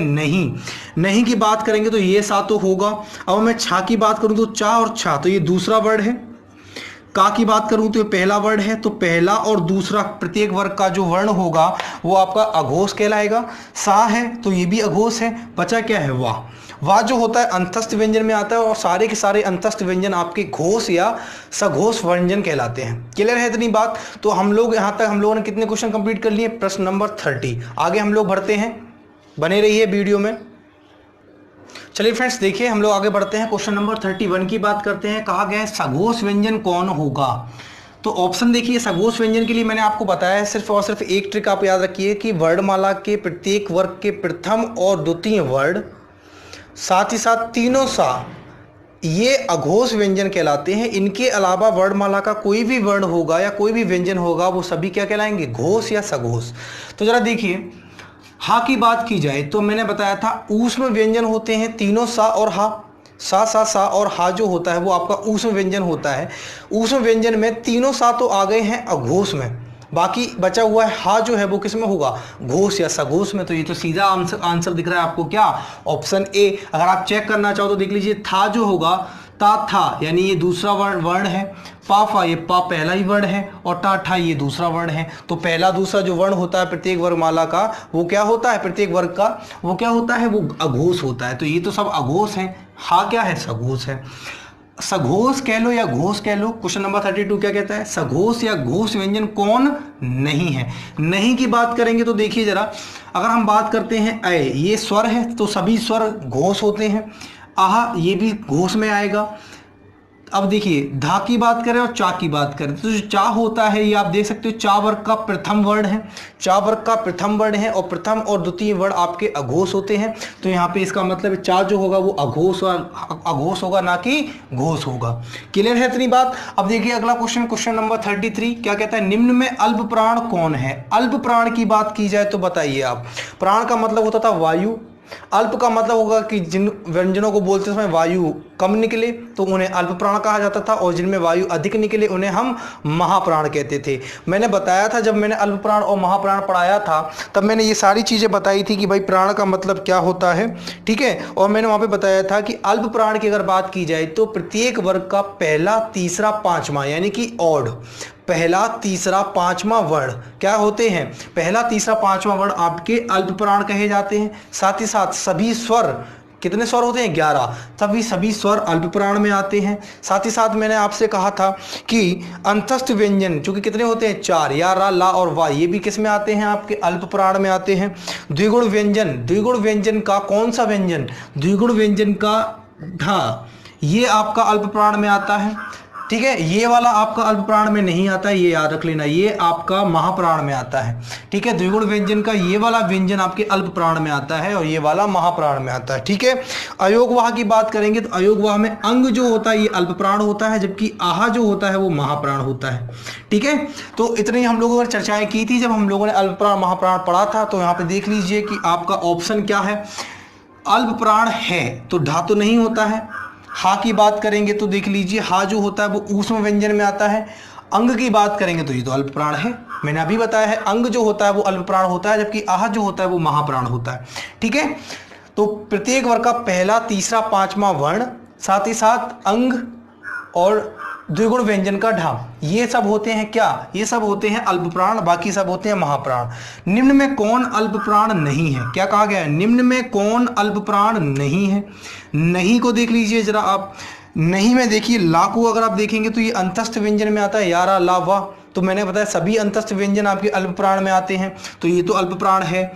नहीं की बात करेंगे तो ये सा तो होगा। अब मैं छा की बात करूं तो चा और छा, तो ये दूसरा वर्ड है। का की बात करूं तो ये पहला वर्ण है, तो पहला और दूसरा प्रत्येक वर्ग का जो वर्ण होगा वो आपका अघोष कहलाएगा। सा है तो ये भी अघोष है। बचा क्या है? वाह। वाह जो होता है अंतस्थ व्यंजन में आता है, और सारे के सारे अंतस्थ व्यंजन आपके घोष या सघोष व्यंजन कहलाते हैं। क्लियर है इतनी बात? तो हम लोग यहाँ तक हम लोगों ने कितने क्वेश्चन कंप्लीट कर लिए? प्रश्न नंबर 30। आगे हम लोग बढ़ते हैं, बने रहिए वीडियो में। चलिए फ्रेंड्स देखिए, हम लोग आगे बढ़ते हैं। क्वेश्चन नंबर 31 की बात करते हैं। कहा गया है सघोष व्यंजन कौन होगा? तो ऑप्शन देखिए, सघोष व्यंजन के लिए मैंने आपको बताया है सिर्फ और सिर्फ एक ट्रिक आप याद रखिए कि वर्णमाला के प्रत्येक वर्ग के प्रथम और द्वितीय वर्ण, साथ ही साथ तीनों सा, ये अघोष व्यंजन कहलाते हैं। इनके अलावा वर्णमाला का कोई भी वर्ण होगा या कोई भी व्यंजन होगा वो सभी क्या कहलाएंगे? घोष या सघोष। तो जरा देखिए, हा की बात की जाए तो मैंने बताया था ऊष्म व्यंजन होते हैं तीनों सा और हा। सा और हा जो होता है वो आपका ऊष्म व्यंजन होता है। ऊष्म व्यंजन में तीनों सा तो आ गए हैं अघोष में, बाकी बचा हुआ है हा जो है वो किस में होगा? घोष या सघोष में। तो ये तो सीधा आंसर दिख रहा है आपको, क्या? Option A. अगर आप चेक करना चाहो तो देख लीजिए, था जो होगा ता था यानी ये दूसरा वर्ण है, पा फा ये पा पहला ही वर्ण है, और टा ठा ये दूसरा वर्ण है। तो पहला दूसरा जो वर्ण होता है प्रत्येक वर्गमाला का वो क्या होता है? प्रत्येक वर्ग का वो क्या होता है? वो अघोष होता है। तो ये तो सब अघोष है। हा क्या है? सघोष है। सघोष कह लो या घोष कह लो। क्वेश्चन नंबर 32 क्या कहता है? सघोष या घोष व्यंजन कौन नहीं है? नहीं की बात करेंगे तो देखिए जरा, अगर हम बात करते हैं अ, ये स्वर है तो सभी स्वर घोष होते हैं। आह ये भी घोष में आएगा। अब देखिए, धा की बात करें और चा की बात करें तो जो चा होता है ये आप देख सकते हो चा वर्ग का प्रथम वर्ण है। चा वर्ग का प्रथम वर्ण है और प्रथम और द्वितीय वर्ण आपके अघोष होते हैं। तो यहाँ पे इसका मतलब चा जो होगा वो अघोष होगा, ना कि घोष होगा। क्लियर है इतनी बात? अब देखिए अगला क्वेश्चन नंबर 33 क्या कहता है? निम्न में अल्प प्राण कौन है? अल्प प्राण की बात की जाए तो बताइए आप। प्राण का मतलब होता था वायु, अल्प का मतलब होगा कि जिन व्यंजनों को बोलते समय वायु कम निकले तो उन्हें अल्प प्राण कहा जाता था, और जिनमें वायु अधिक निकले उन्हें हम महाप्राण कहते थे। मैंने बताया था, जब मैंने अल्प प्राण और महाप्राण पढ़ाया था तब मैंने ये सारी चीज़ें बताई थी कि भाई प्राण का मतलब क्या होता है, ठीक है। और मैंने वहाँ पे बताया था कि अल्प प्राण की अगर बात की जाए तो प्रत्येक वर्ग का पहला तीसरा पांचवा यानी कि ऑड, पहला तीसरा पांचवा वर्ण क्या होते हैं? पहला तीसरा पांचवा वर्ण आपके अल्प प्राण कहे जाते हैं। साथ ही साथ सभी स्वर, कितने स्वर होते हैं? 11, तभी सभी स्वर अल्प प्राण में आते हैं। साथ ही साथ मैंने आपसे कहा था कि अंतस्थ व्यंजन चूंकि कितने होते हैं? 4, या, रा, ला और वा, ये भी किस में आते हैं? आपके अल्प प्राण में आते हैं। द्विगुण व्यंजन का कौन सा व्यंजन? द्विगुण व्यंजन का ढा, ये आपका अल्प प्राण में आता है, ठीक है। ये वाला आपका अल्प प्राण में नहीं आता है, ये याद रख लेना, ये आपका महाप्राण में आता है, ठीक है। द्विगुण व्यंजन का ये वाला व्यंजन आपके अल्प प्राण में आता है और ये वाला महाप्राण में आता है, ठीक है। अयोगवाह की बात करेंगे तो अयोगवाह में अंग जो होता है ये अल्प प्राण होता है, जबकि आहा जो होता है वो महाप्राण होता है, ठीक है। तो इतनी हम लोगों ने चर्चाएं की थी जब हम लोगों ने अल्प प्राण महाप्राण पढ़ा था। तो यहाँ पे देख लीजिए कि आपका ऑप्शन क्या है? अल्प प्राण है तो ढा तो नहीं होता है। हा की बात करेंगे तो देख लीजिए, हा जो होता है वो ऊष्म व्यंजन में आता है। अंग की बात करेंगे तो ये तो अल्प प्राण है, मैंने अभी बताया है अंग जो होता है वो अल्प प्राण होता है, जबकि आह जो होता है वो महाप्राण होता है, ठीक है। तो प्रत्येक वर्ग का पहला तीसरा पांचवा वर्ण, साथ ही साथ अंग और द्विगुण व्यंजन का ढा, ये सब होते हैं क्या? ये सब होते हैं अल्प प्राण, बाकी सब होते हैं महाप्राण। निम्न में कौन अल्प प्राण नहीं है? क्या कहा गया है? निम्न में कौन अल्प प्राण नहीं है? नहीं को देख लीजिए जरा आप। नहीं में देखिए, ला को अगर आप देखेंगे तो ये अंतस्थ व्यंजन में आता है, यारा, ला, वा। तो मैंने बताया सभी अंतस्थ व्यंजन आपके अल्प प्राण में आते हैं, तो ये तो अल्प प्राण है।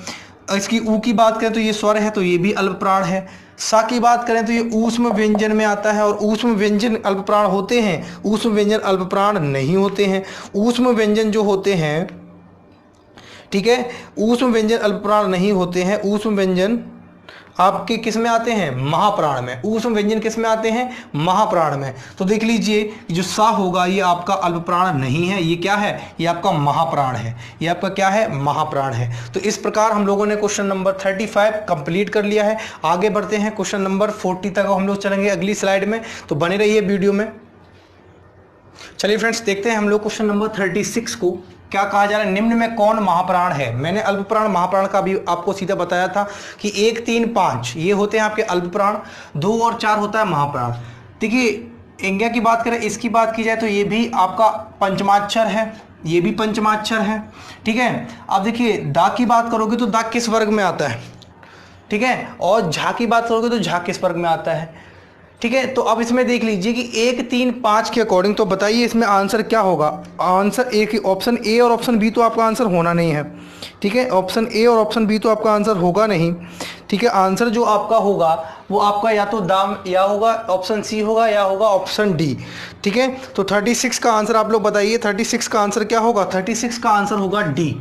इसकी ऊ की बात करें तो ये स्वर है, तो ये भी अल्प प्राण है। सा की बात करें तो ये ऊष्म व्यंजन में आता है, और ऊष्म व्यंजन अल्प प्राण होते हैं, ऊष्म व्यंजन अल्प प्राण नहीं होते हैं। ऊष्म व्यंजन जो होते हैं, ठीक है, ऊष्म व्यंजन अल्प प्राण नहीं होते हैं। ऊष्म व्यंजन आपके किस में आते हैं? महाप्राण में। ऊष्म व्यंजन किस में आते हैं? महाप्राण में। तो देख लीजिए जो सा होगा ये आपका अल्प प्राण नहीं है, ये क्या है? ये आपका महाप्राण है। ये आपका क्या है? महाप्राण है। तो इस प्रकार हम लोगों ने क्वेश्चन नंबर 35 कंप्लीट कर लिया है। आगे बढ़ते हैं, क्वेश्चन नंबर 40 तक हम लोग चलेंगे अगली स्लाइड में, तो बने रहिए वीडियो में। चलिए फ्रेंड्स, देखते हैं हम लोग क्वेश्चन नंबर 36 को। क्या कहा जा रहा है? निम्न में कौन महाप्राण है? मैंने अल्प प्राण महाप्राण का भी आपको सीधा बताया था कि 1, 3, 5 ये होते हैं आपके अल्प प्राण, 2 और 4 होता है महाप्राण। देखिए एंग्या की बात करें, इसकी बात की जाए तो ये भी आपका पंचमाक्षर है, ये भी पंचमाक्षर है, ठीक है। अब देखिए दा की बात करोगे तो दा किस वर्ग में आता है, ठीक है, और झा की बात करोगे तो झा किस वर्ग में आता है, ठीक है। तो अब इसमें देख लीजिए कि 1, 3, 5 के अकॉर्डिंग, तो बताइए इसमें आंसर क्या होगा। आंसर एक ऑप्शन ए और ऑप्शन बी तो आपका आंसर होना नहीं है, ठीक है। ऑप्शन ए और ऑप्शन बी तो आपका आंसर होगा नहीं, ठीक है। आंसर जो आपका होगा वो आपका या तो दाम या होगा ऑप्शन सी होगा या होगा ऑप्शन डी, ठीक है। तो 36 का आंसर आप लोग बताइए, 36 का आंसर क्या होगा, 36 का आंसर होगा डी।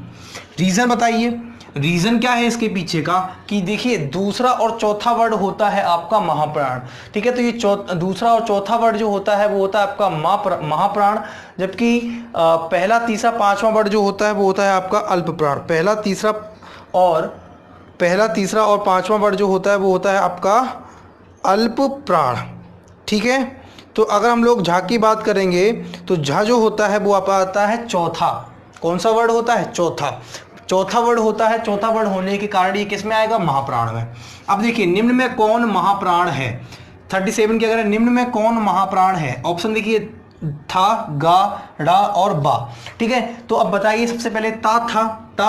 रीज़न बताइए, रीजन क्या है इसके पीछे का कि देखिए दूसरा और चौथा वर्ड होता है आपका महाप्राण, ठीक है। तो ये दूसरा और चौथा वर्ड जो होता है वो होता है आपका महाप्राण, जबकि पहला, तीसरा, पांचवा वर्ड जो होता है वो होता है आपका अल्पप्राण। पहला, तीसरा और पांचवा वर्ड जो होता है वो होता है आपका अल्पप्राण, ठीक है। तो अगर हम लोग झा की बात करेंगे तो झा जो होता है वो आता है चौथा। कौन सा वर्ड होता है, चौथा वर्ड होता है। चौथा वर्ड होने के कारण ये किस में आएगा, महाप्राण में। अब देखिए निम्न में कौन महाप्राण है, 37 की अगर निम्न में कौन महाप्राण है, ऑप्शन देखिए था, गा, डा और बा, ठीक है। तो अब बताइए सबसे पहले ता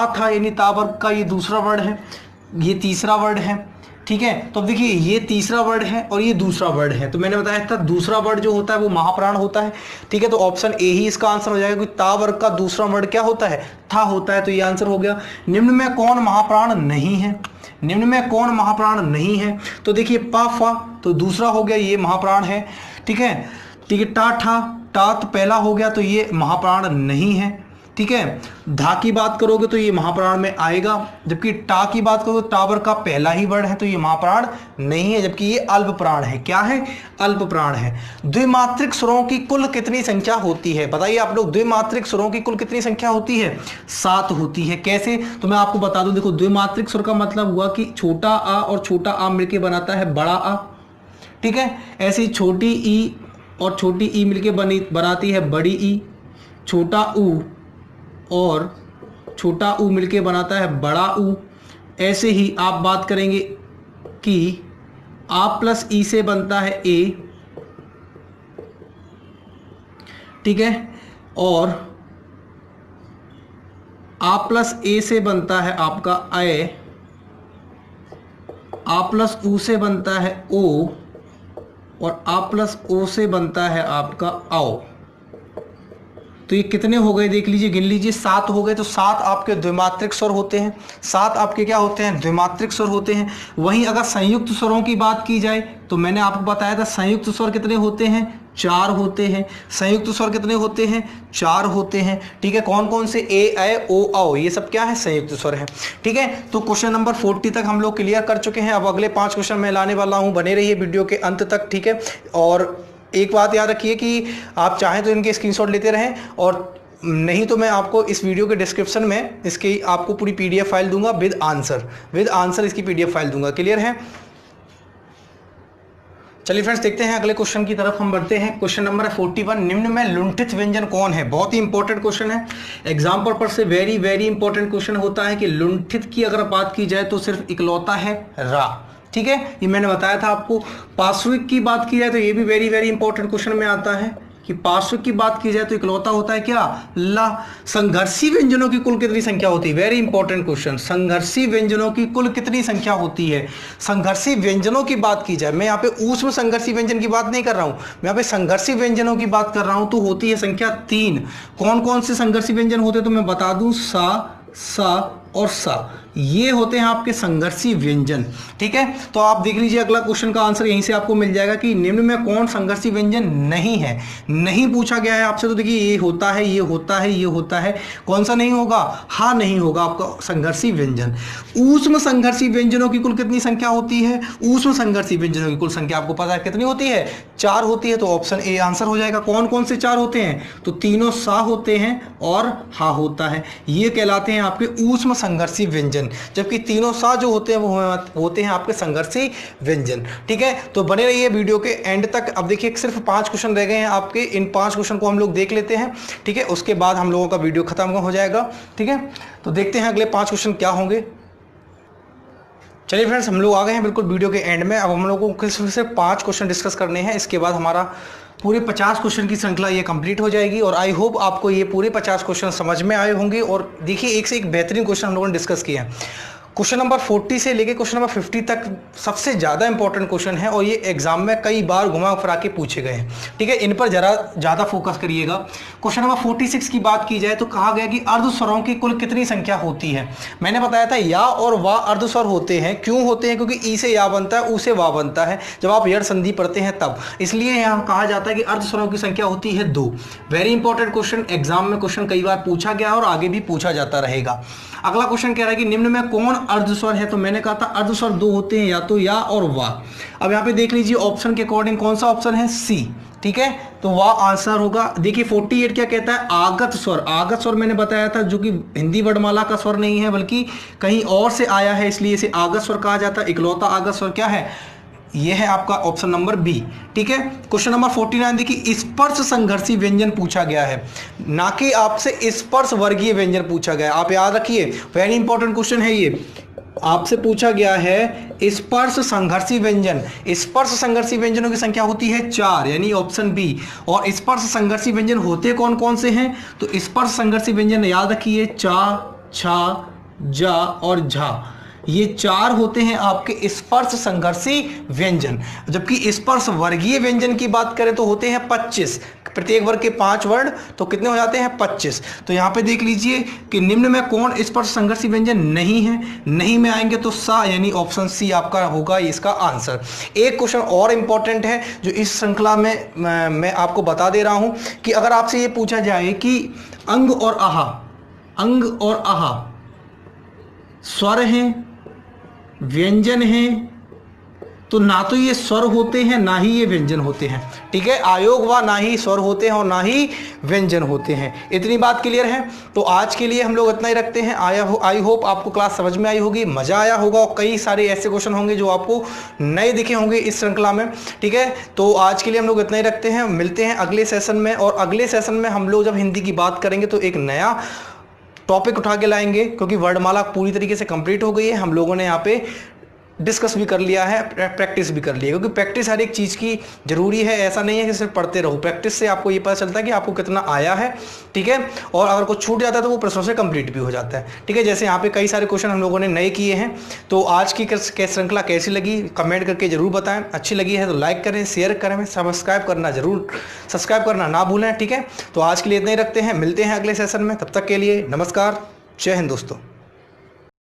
था यानी ता वर्ग का ये दूसरा वर्ड है, ये तीसरा वर्ड है, ठीक है। तो अब देखिए ये तीसरा वर्ड है और ये दूसरा वर्ड है, तो मैंने बताया था दूसरा वर्ड जो होता है वो महाप्राण होता है, ठीक है। तो ऑप्शन ए ही इसका आंसर हो जाएगा, क्योंकि ता वर्ग का दूसरा वर्ड क्या होता है, था होता है, तो ये आंसर हो गया। निम्न में कौन महाप्राण नहीं है, निम्न में कौन महाप्राण नहीं है, तो देखिए पा फा तो दूसरा हो गया, ये महाप्राण है, ठीक है, ठीक है। टा ठा टा तो पहला हो गया, तो ये महाप्राण नहीं है, ठीक है। धा की बात करोगे तो ये महाप्राण में आएगा, जबकि टा की बात करोगे तो टावर का पहला ही वर्ड है, तो ये महाप्राण नहीं है, जबकि ये अल्पप्राण है। क्या है, अल्पप्राण है। द्विमात्रिक स्वरों की कुल कितनी संख्या होती है, बताइए आप लोग, द्विमात्रिक स्वरों की कुल कितनी संख्या होती है, 7 होती है। कैसे, तो मैं आपको बता दूं, देखो द्विमात्रिक स्वर का मतलब हुआ कि छोटा आ और छोटा आ मिलके बनाता है बड़ा आ, ठीक है। ऐसे ही छोटी ई और छोटी ई मिलके बनाती है बड़ी ई, छोटा ऊ और छोटा ऊ मिलके बनाता है बड़ा ऊ। ऐसे ही आप बात करेंगे कि आ प्लस ई से बनता है ए, ठीक है, और आ प्लस ए से बनता है आपका ए, आ प्लस ऊ से बनता है ओ, और आ प्लस ओ से बनता है आपका आओ। तो ये कितने हो गए देख लीजिए, गिन लीजिए, 7 हो गए। तो 7 आपके द्विमात्रिक स्वर होते हैं, 7 आपके क्या होते हैं, द्विमात्रिक स्वर होते हैं। वहीं अगर संयुक्त स्वरों की बात की जाए तो मैंने आपको बताया था संयुक्त स्वर कितने होते हैं, 4 होते हैं। संयुक्त स्वर कितने होते हैं, 4 होते हैं, ठीक है। कौन कौन से, ए, ऐ, ओ, औ, ये सब क्या है, संयुक्त स्वर है, ठीक है। तो क्वेश्चन नंबर 40 तक हम लोग क्लियर कर चुके हैं। अब अगले 5 क्वेश्चन मैं लाने वाला हूँ, बने रहिए वीडियो के अंत तक, ठीक है। और एक बात याद रखिए कि आप चाहें तो इनके स्क्रीनशॉट लेते रहें, और नहीं तो मैं आपको इस वीडियो के डिस्क्रिप्शन में इसकी आपको पूरी पीडीएफ फाइल दूंगा विद आंसर इसकी पीडीएफ फाइल दूंगा। क्लियर है, चलिए फ्रेंड्स देखते हैं अगले क्वेश्चन की तरफ हम बढ़ते हैं। क्वेश्चन नंबर है 41, निम्न में लुंठित व्यंजन कौन है। बहुत ही इंपॉर्टेंट क्वेश्चन है, एग्जाम पर्पस से वेरी वेरी इंपॉर्टेंट क्वेश्चन होता है कि लुंठित की अगर बात की जाए तो सिर्फ इकलौता है रा, ठीक है, ये मैंने बताया था आपको। पार्श्विक की बात की जाए तो ये भी वेरी वेरी इंपॉर्टेंट क्वेश्चन में आता है कि पार्श्विक की बात की जाए तो इकलौता होता है क्या, ला। संघर्षी व्यंजनों की कुल कितनी संख्या होती है, वेरी इंपॉर्टेंट क्वेश्चन, संघर्षी व्यंजनों की कुल कितनी संख्या होती है। संघर्षी व्यंजनों की बात की जाए, मैं यहाँ पे ऊष्म संघर्षी व्यंजन की बात नहीं कर रहा हूँ, मैं यहाँ पे संघर्षी व्यंजनों की बात कर रहा हूँ, तो होती है संख्या 3। कौन कौन से संघर्षी व्यंजन होते हैं तो मैं बता दूं, सा और सा, ये होते हैं आपके संघर्षी व्यंजन, ठीक है। तो आप देख लीजिए अगला क्वेश्चन का आंसर यहीं से आपको मिल जाएगा कि निम्न में कौन संघर्षी व्यंजन नहीं है। नहीं पूछा गया है आपसे, तो देखिए ये होता है, ये होता है, ये होता है, कौन सा नहीं होगा, हाँ नहीं होगा आपका संघर्षी व्यंजन। ऊष्म संघर्षी व्यंजनों की कुल कितनी संख्या होती है, ऊष्म संघर्षी व्यंजनों की कुल संख्या आपको पता है कितनी होती है, 4 होती है, तो ऑप्शन ए आंसर हो जाएगा। कौन कौन से 4 होते हैं, तो तीनों सा होते हैं और हा होता है, ये कहलाते हैं आपके ऊष्म संघर्षी व्यंजन, जबकि तीनों सा जो होते हैं वो होते हैं आपके संघर्षी व्यंजन, ठीक है। तो बने रहिए वीडियो के एंड तक। अब देखिए सिर्फ 5 क्वेश्चन रह गए हैं आपके, इन 5 क्वेश्चन को हम लोग देख लेते हैं, ठीक है, उसके बाद हम लोगों का वीडियो खत्म हो जाएगा, ठीक है। तो देखते हैं अगले 5 क्वेश्चन क्या होंगे। चलिए फ्रेंड्स हम लोग आ गए हैं बिल्कुल वीडियो के एंड में। अब हम लोगों को सिर्फ 5 क्वेश्चन डिस्कस करने हैं, इसके बाद हमारा पूरे 50 क्वेश्चन की श्रृंखला ये कंप्लीट हो जाएगी और आई होप आपको ये पूरे 50 क्वेश्चन समझ में आए होंगे। और देखिए एक से एक बेहतरीन क्वेश्चन हम लोगों ने डिस्कस किए हैं। क्वेश्चन नंबर 40 से लेके क्वेश्चन नंबर 50 तक सबसे ज़्यादा इंपॉर्टेंट क्वेश्चन है और ये एग्जाम में कई बार घुमा फिरा के पूछे गए हैं, ठीक है। इन पर जरा ज़्यादा फोकस करिएगा। क्वेश्चन नंबर 46 की बात की जाए तो कहा गया कि अर्धस्वरों की कुल कितनी संख्या होती है। मैंने बताया था या और वा अर्धस्वर होते हैं। क्यों होते हैं? क्योंकि ई से या बनता है, ऊ से वा बनता है जब आप यड़ संधि पढ़ते हैं तब, इसलिए यहाँ कहा जाता है कि अर्धस्वरों की संख्या होती है 2। वेरी इंपॉर्टेंट क्वेश्चन, एग्जाम में क्वेश्चन कई बार पूछा गया और आगे भी पूछा जाता रहेगा। अगला क्वेश्चन कह रहा है कि निम्न में कौन अर्धस्वर है। तो मैंने कहा था अर्धस्वर 2 होते हैं, या तो या और वा। अब यहाँ पे देख लीजिए ऑप्शन के अकॉर्डिंग कौन सा ऑप्शन है, सी, ठीक है। तो वाह आंसर होगा। देखिए 48 क्या कहता है, आगत स्वर। आगत स्वर मैंने बताया था जो कि हिंदी वर्णमाला का स्वर नहीं है बल्कि कहीं और से आया है, इसलिए इसे आगत स्वर कहा जाता है। इकलौता आगत स्वर क्या है, यह है आपका ऑप्शन नंबर बी, ठीक है। क्वेश्चन नंबर 49 देखिए स्पर्श संघर्षी व्यंजन पूछा गया है, ना कि आपसे स्पर्श वर्गीय व्यंजन पूछा गया है। आप याद रखिए, वेरी इंपॉर्टेंट क्वेश्चन है ये। आपसे पूछा गया है स्पर्श संघर्षी व्यंजन। स्पर्श संघर्षी व्यंजनों की संख्या होती है 4, यानी ऑप्शन बी। और स्पर्श संघर्षी व्यंजन होते कौन कौन से हैं? तो स्पर्श संघर्षी व्यंजन याद रखिए चा, छा, जा और झा, ये 4 होते हैं आपके स्पर्श संघर्षी व्यंजन। जबकि स्पर्श वर्गीय व्यंजन की बात करें तो होते हैं 25, प्रत्येक वर्ग के 5 वर्ण, तो कितने हो जाते हैं 25। तो यहाँ पे देख लीजिए कि निम्न में कौन स्पर्श संघर्षी व्यंजन नहीं है। नहीं में आएंगे तो सा, यानी ऑप्शन सी आपका होगा इसका आंसर। एक क्वेश्चन और इंपॉर्टेंट है जो इस श्रृंखला में मैं आपको बता दे रहा हूं कि अगर आपसे ये पूछा जाए कि अंग और आहा स्वर हैं, व्यंजन हैं, तो ना तो ये स्वर होते हैं ना ही ये व्यंजन होते हैं, ठीक है। आयोग व ना ही स्वर होते हैं और ना ही व्यंजन होते हैं। इतनी बात क्लियर है। तो आज के लिए हम लोग इतना ही रखते हैं। आई होप आपको क्लास समझ में आई होगी, मज़ा आया होगा और कई सारे ऐसे क्वेश्चन होंगे जो आपको नए दिखे होंगे इस श्रृंखला में, ठीक है। तो आज के लिए हम लोग इतना ही रखते हैं, मिलते हैं अगले सेशन में। और अगले सेशन में हम लोग जब हिंदी की बात करेंगे तो एक नया टॉपिक उठा के लाएंगे, क्योंकि वर्णमाला पूरी तरीके से कंप्लीट हो गई है। हम लोगों ने यहाँ पे डिस्कस भी कर लिया है, प्रैक्टिस भी कर ली है, क्योंकि प्रैक्टिस हर एक चीज़ की ज़रूरी है। ऐसा नहीं है कि सिर्फ पढ़ते रहो, प्रैक्टिस से आपको ये पता चलता है कि आपको कितना आया है, ठीक है। और अगर कुछ छूट जाता है तो वो प्रश्नों से कंप्लीट भी हो जाता है, ठीक है। जैसे यहाँ पे कई सारे क्वेश्चन हम लोगों ने नए किए हैं। तो आज की श्रृंखला कैसी लगी कमेंट करके ज़रूर बताएं। अच्छी लगी है तो लाइक करें, शेयर करें, सब्सक्राइब करना ना भूलें, ठीक है। तो आज के लिए इतना ही रखते हैं, मिलते हैं अगले सेशन में। तब तक के लिए नमस्कार, जय हिंद दोस्तों।